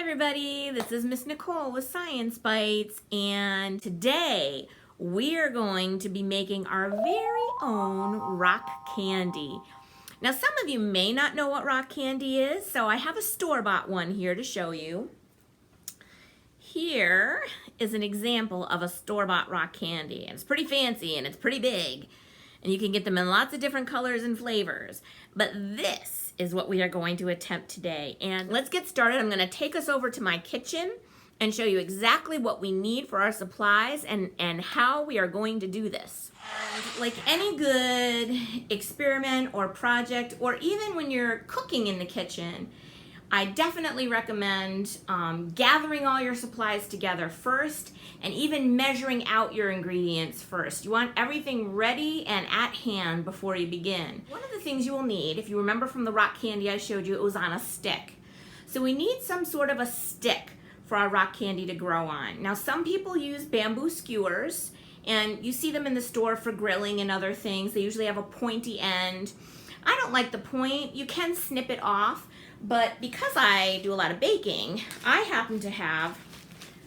everybody, this is Miss Nicole with Science Bytes, and today we are going to be making our very own rock candy. Now some of you may not know what rock candy is, so I have a store-bought one here to show you. Here is an example of a store-bought rock candy, and it's pretty fancy and it's pretty big, and you can get them in lots of different colors and flavors, but this is what we are going to attempt today. And let's get started. I'm going to take us over to my kitchen and show you exactly what we need for our supplies and how we are going to do this. And like any good experiment or project, or even when you're cooking in the kitchen, I definitely recommend gathering all your supplies together first and even measuring out your ingredients first. You want everything ready and at hand before you begin. One of the things you will need, if you remember from the rock candy I showed you, it was on a stick. So we need some sort of a stick for our rock candy to grow on. Now some people use bamboo skewers, and you see them in the store for grilling and other things. They usually have a pointy end. I don't like the point. You can snip it off. But because I do a lot of baking, I happen to have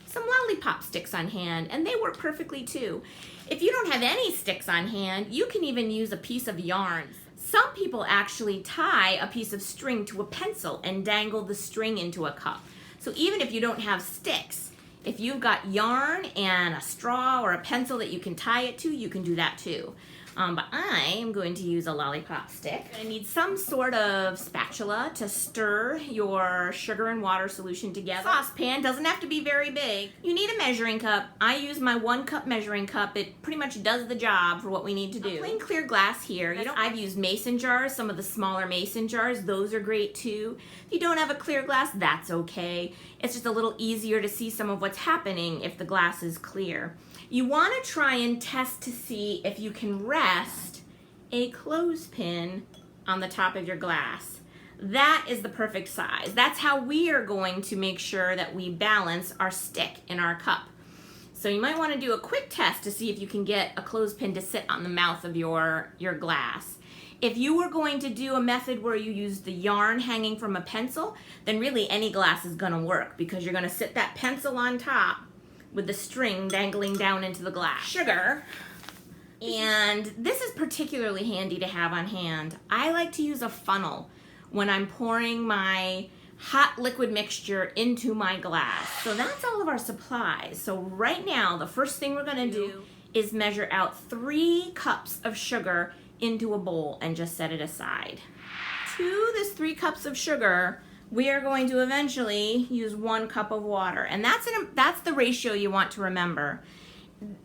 some lollipop sticks on hand, and they work perfectly too. If you don't have any sticks on hand, you can even use a piece of yarn. Some people actually tie a piece of string to a pencil and dangle the string into a cup. So even if you don't have sticks, if you've got yarn and a straw or a pencil that you can tie it to, you can do that too. But I am going to use a lollipop stick. You're going to need some sort of spatula to stir your sugar and water solution together. Saucepan doesn't have to be very big. You need a measuring cup. I use my 1 cup measuring cup. It pretty much does the job for what we need to do. Plain clear glass here. I've used mason jars, some of the smaller mason jars. Those are great too. If you don't have a clear glass, that's okay. It's just a little easier to see some of what's happening if the glass is clear. You want to try and test to see if you can rest a clothespin on the top of your glass. That is the perfect size. That's how we are going to make sure that we balance our stick in our cup. So you might want to do a quick test to see if you can get a clothespin to sit on the mouth of your glass. If you were going to do a method where you use the yarn hanging from a pencil, then really any glass is going to work because you're going to sit that pencil on top with the string dangling down into the glass. Sugar, and this is particularly handy to have on hand. I like to use a funnel when I'm pouring my hot liquid mixture into my glass. So that's all of our supplies. So right now, the first thing we're gonna do is measure out 3 cups of sugar into a bowl and just set it aside. To this 3 cups of sugar, we are going to eventually use 1 cup of water, and that's the ratio you want to remember.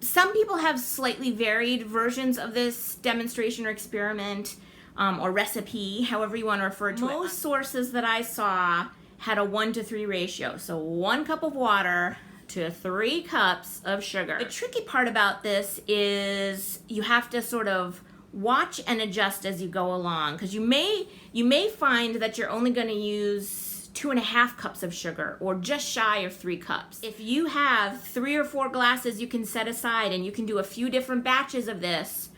Some people have slightly varied versions of this demonstration or experiment or recipe, however you want to refer to it. Most sources that I saw had a 1-to-3 ratio, so 1 cup of water to 3 cups of sugar. The tricky part about this is you have to sort of watch and adjust as you go along, because you may find that you're only going to use 2.5 cups of sugar, or just shy of 3 cups. If you have 3 or 4 glasses you can set aside and you can do a few different batches of this,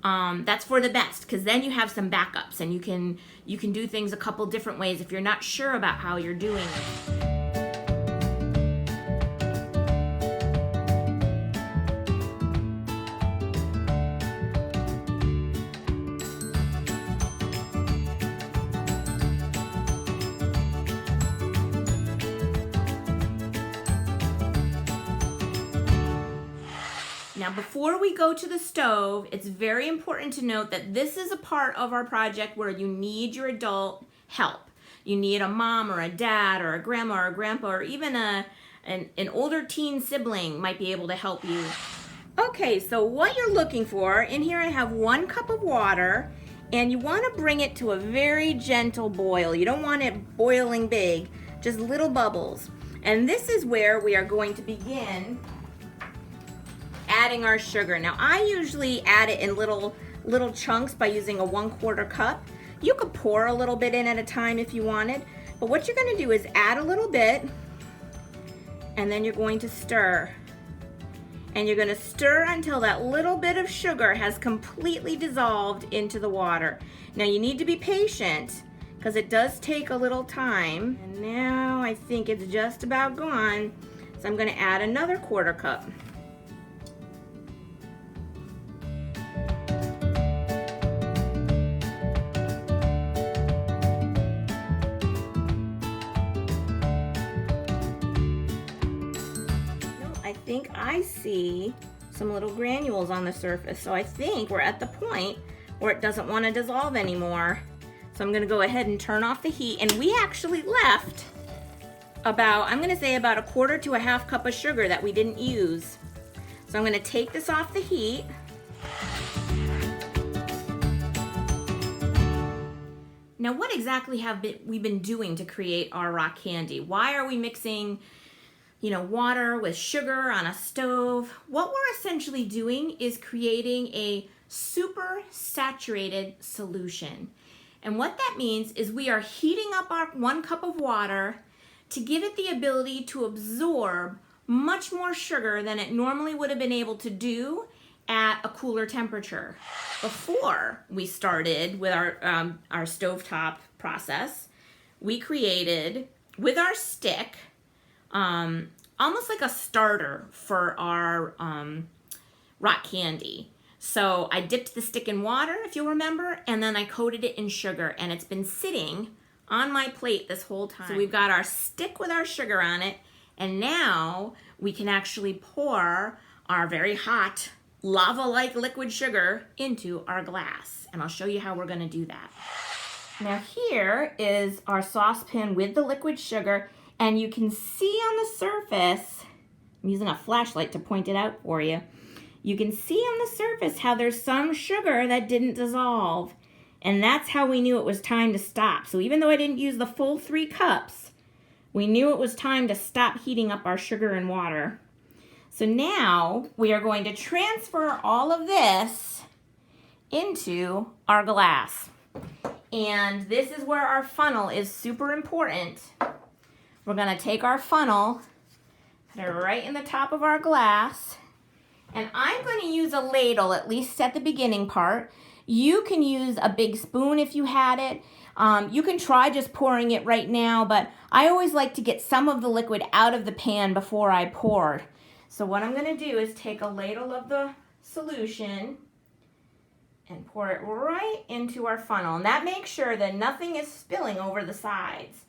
that's for the best, because then you have some backups and you can do things a couple different ways if you're not sure about how you're doing it. Now before we go to the stove, it's very important to note that this is a part of our project where you need your adult help. You need a mom or a dad or a grandma or a grandpa, or even an older teen sibling might be able to help you. Okay, so what you're looking for, in here I have 1 cup of water, and you want to bring it to a very gentle boil. You don't want it boiling big, just little bubbles. And this is where we are going to begin adding our sugar. Now I usually add it in little chunks by using a 1/4 cup. You could pour a little bit in at a time if you wanted, but what you're going to do is add a little bit, and then you're going to stir. And you're going to stir until that little bit of sugar has completely dissolved into the water. Now you need to be patient, because it does take a little time. And now I think it's just about gone. So I'm going to add another 1/4 cup. I think I see some little granules on the surface. So I think we're at the point where it doesn't want to dissolve anymore. So I'm going to go ahead and turn off the heat. And we actually left about, I'm going to say about 1/4 to 1/2 cup of sugar that we didn't use. So I'm going to take this off the heat. Now, what exactly have we been doing to create our rock candy? Why are we mixing, water with sugar on a stove? What we're essentially doing is creating a super saturated solution. And what that means is we are heating up our 1 cup of water to give it the ability to absorb much more sugar than it normally would have been able to do at a cooler temperature. Before we started with our stovetop process, we created with our stick almost like a starter for our rock candy. So I dipped the stick in water, if you'll remember, and then I coated it in sugar, and it's been sitting on my plate this whole time. So we've got our stick with our sugar on it, and now we can actually pour our very hot lava-like liquid sugar into our glass. And I'll show you how we're gonna do that. Now here is our saucepan with the liquid sugar, and you can see on the surface, I'm using a flashlight to point it out for you. You can see on the surface how there's some sugar that didn't dissolve. And that's how we knew it was time to stop. So even though I didn't use the full 3 cups, we knew it was time to stop heating up our sugar and water. So now we are going to transfer all of this into our glass. And this is where our funnel is super important. We're going to take our funnel, put it right in the top of our glass. And I'm going to use a ladle, at least at the beginning part. You can use a big spoon if you had it. You can try just pouring it right now, but I always like to get some of the liquid out of the pan before I pour. So what I'm going to do is take a ladle of the solution and pour it right into our funnel. And that makes sure that nothing is spilling over the sides.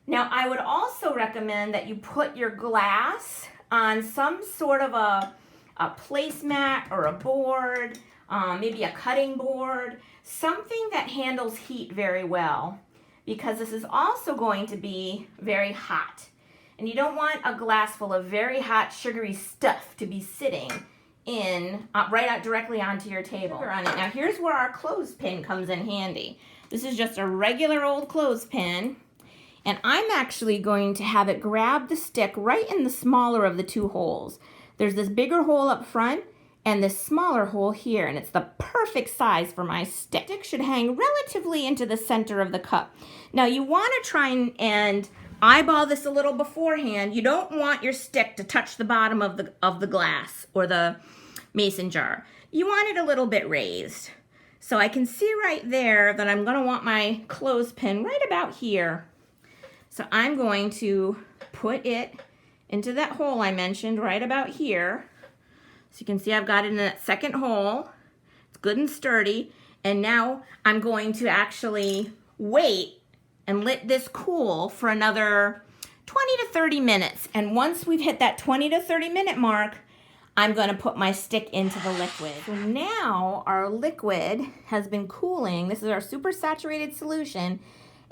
Now, I would also recommend that you put your glass on some sort of a placemat or a board, maybe a cutting board, something that handles heat very well, because this is also going to be very hot. And you don't want a glass full of very hot sugary stuff to be sitting in right out directly onto your table. Now here's where our clothespin comes in handy. This is just a regular old clothespin, and I'm actually going to have it grab the stick right in the smaller of the 2 holes. There's this bigger hole up front and this smaller hole here, and it's the perfect size for my stick. The stick should hang relatively into the center of the cup. Now you want to try and eyeball this a little beforehand. You don't want your stick to touch the bottom of the glass or the mason jar. You want it a little bit raised. So I can see right there that I'm going to want my clothespin right about here. So I'm going to put it into that hole I mentioned right about here. So you can see I've got it in that second hole. It's good and sturdy. And now I'm going to actually wait and let this cool for another 20 to 30 minutes. And once we've hit that 20 to 30 minute mark, I'm going to put my stick into the liquid. So now our liquid has been cooling. This is our super saturated solution.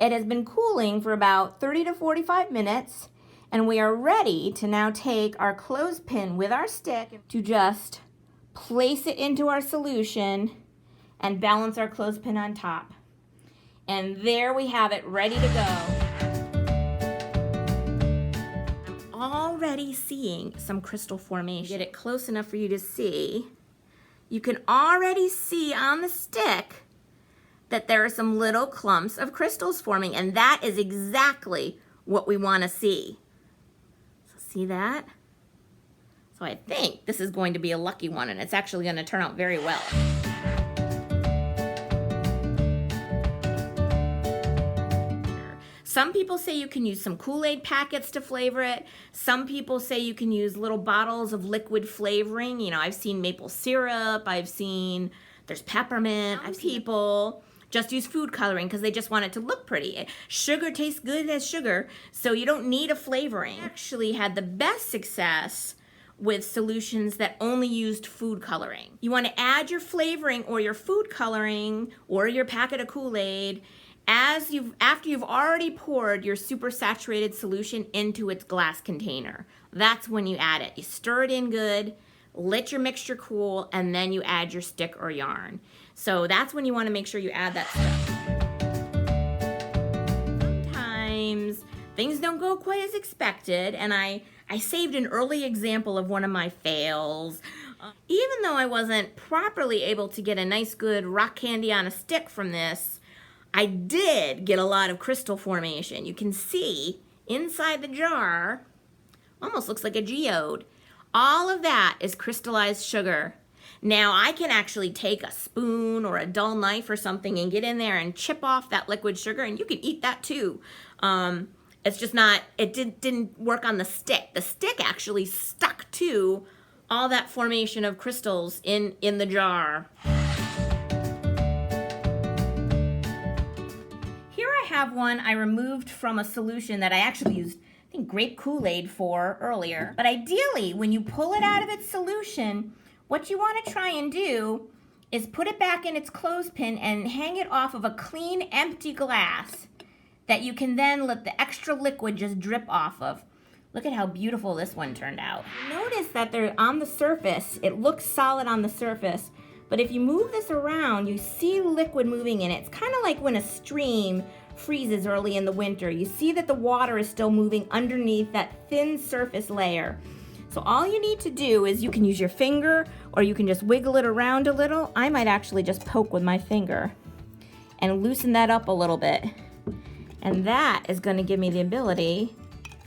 It has been cooling for about 30 to 45 minutes. And we are ready to now take our clothespin with our stick to just place it into our solution and balance our clothespin on top. And there we have it, ready to go. I'm already seeing some crystal formation. Get it close enough for you to see. You can already see on the stick that there are some little clumps of crystals forming, and that is exactly what we want to see. See that? So I think this is going to be a lucky one, and it's actually going to turn out very well. Some people say you can use some Kool-Aid packets to flavor it. Some people say you can use little bottles of liquid flavoring. You know, I've seen maple syrup, there's peppermint. I've seen people just use food coloring because they just want it to look pretty. Sugar tastes good as sugar, so you don't need a flavoring. I actually had the best success with solutions that only used food coloring. You want to add your flavoring or your food coloring or your packet of Kool-Aid after you've already poured your super saturated solution into its glass container. That's when you add it. You stir it in good, let your mixture cool, and then you add your stick or yarn. So that's when you want to make sure you add that stuff. Sometimes things don't go quite as expected, and I saved an early example of one of my fails. Even though I wasn't properly able to get a nice good rock candy on a stick from this, I did get a lot of crystal formation. You can see inside the jar, almost looks like a geode. All of that is crystallized sugar. Now I can actually take a spoon or a dull knife or something and get in there and chip off that liquid sugar, and you can eat that too. It's just not, it didn't work on the stick. The stick actually stuck to all that formation of crystals in the jar. Here I have one I removed from a solution that I actually used, I think, grape Kool-Aid for earlier. But ideally, when you pull it out of its solution, what you want to try and do is put it back in its clothespin and hang it off of a clean, empty glass that you can then let the extra liquid just drip off of. Look at how beautiful this one turned out. Notice that they're on the surface. It looks solid on the surface, but if you move this around, you see liquid moving in it. It's kind of like when a stream freezes early in the winter. You see that the water is still moving underneath that thin surface layer. So all you need to do is you can use your finger or you can just wiggle it around a little. I might actually just poke with my finger and loosen that up a little bit. And that is going to give me the ability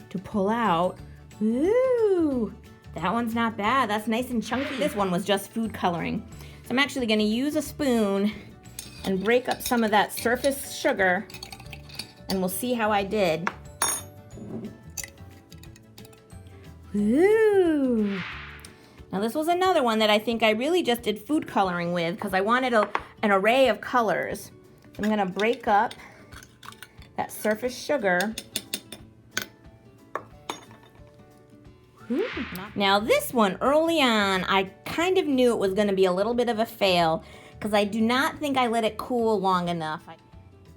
to pull out. Ooh, that one's not bad. That's nice and chunky. This one was just food coloring. So I'm actually going to use a spoon and break up some of that surface sugar, and we'll see how I did. Ooh. Now this was another one that I think I really just did food coloring with because I wanted an array of colors. So I'm going to break up that surface sugar. Ooh. Now this one, early on, I kind of knew it was going to be a little bit of a fail because I do not think I let it cool long enough.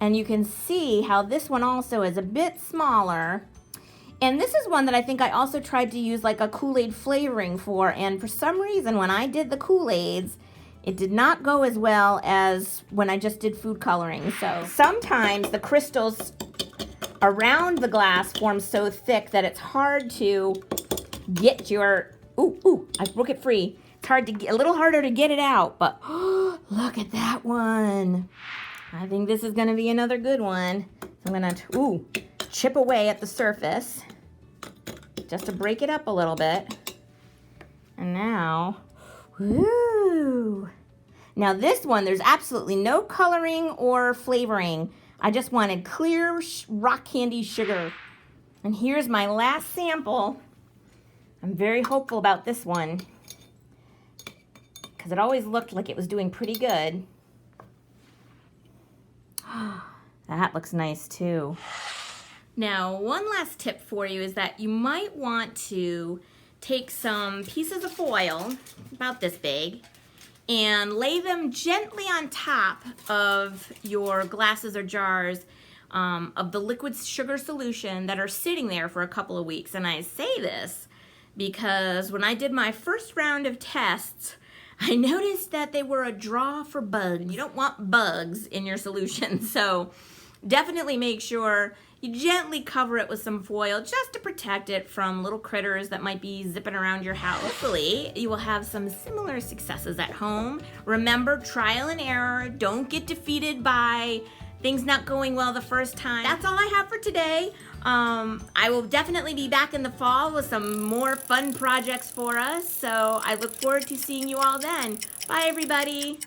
And you can see how this one also is a bit smaller. And this is one that I think I also tried to use like a Kool-Aid flavoring for, and for some reason when I did the Kool-Aids, it did not go as well as when I just did food coloring. So sometimes the crystals around the glass form so thick that it's hard to get your, I broke it free. It's hard to get, a little harder to get it out, but look at that one. I think this is gonna be another good one. I'm gonna, chip away at the surface just to break it up a little bit. And now, woo! Now this one, there's absolutely no coloring or flavoring. I just wanted clear rock candy sugar. And here's my last sample. I'm very hopeful about this one because it always looked like it was doing pretty good. That looks nice too. Now, one last tip for you is that you might want to take some pieces of foil, about this big, and lay them gently on top of your glasses or jars of the liquid sugar solution that are sitting there for a couple of weeks. And I say this because when I did my first round of tests, I noticed that they were a draw for bugs. You don't want bugs in your solution, so definitely make sure you gently cover it with some foil just to protect it from little critters that might be zipping around your house. Hopefully, you will have some similar successes at home. Remember, trial and error. Don't get defeated by things not going well the first time. That's all I have for today. I will definitely be back in the fall with some more fun projects for us, so I look forward to seeing you all then. Bye, everybody.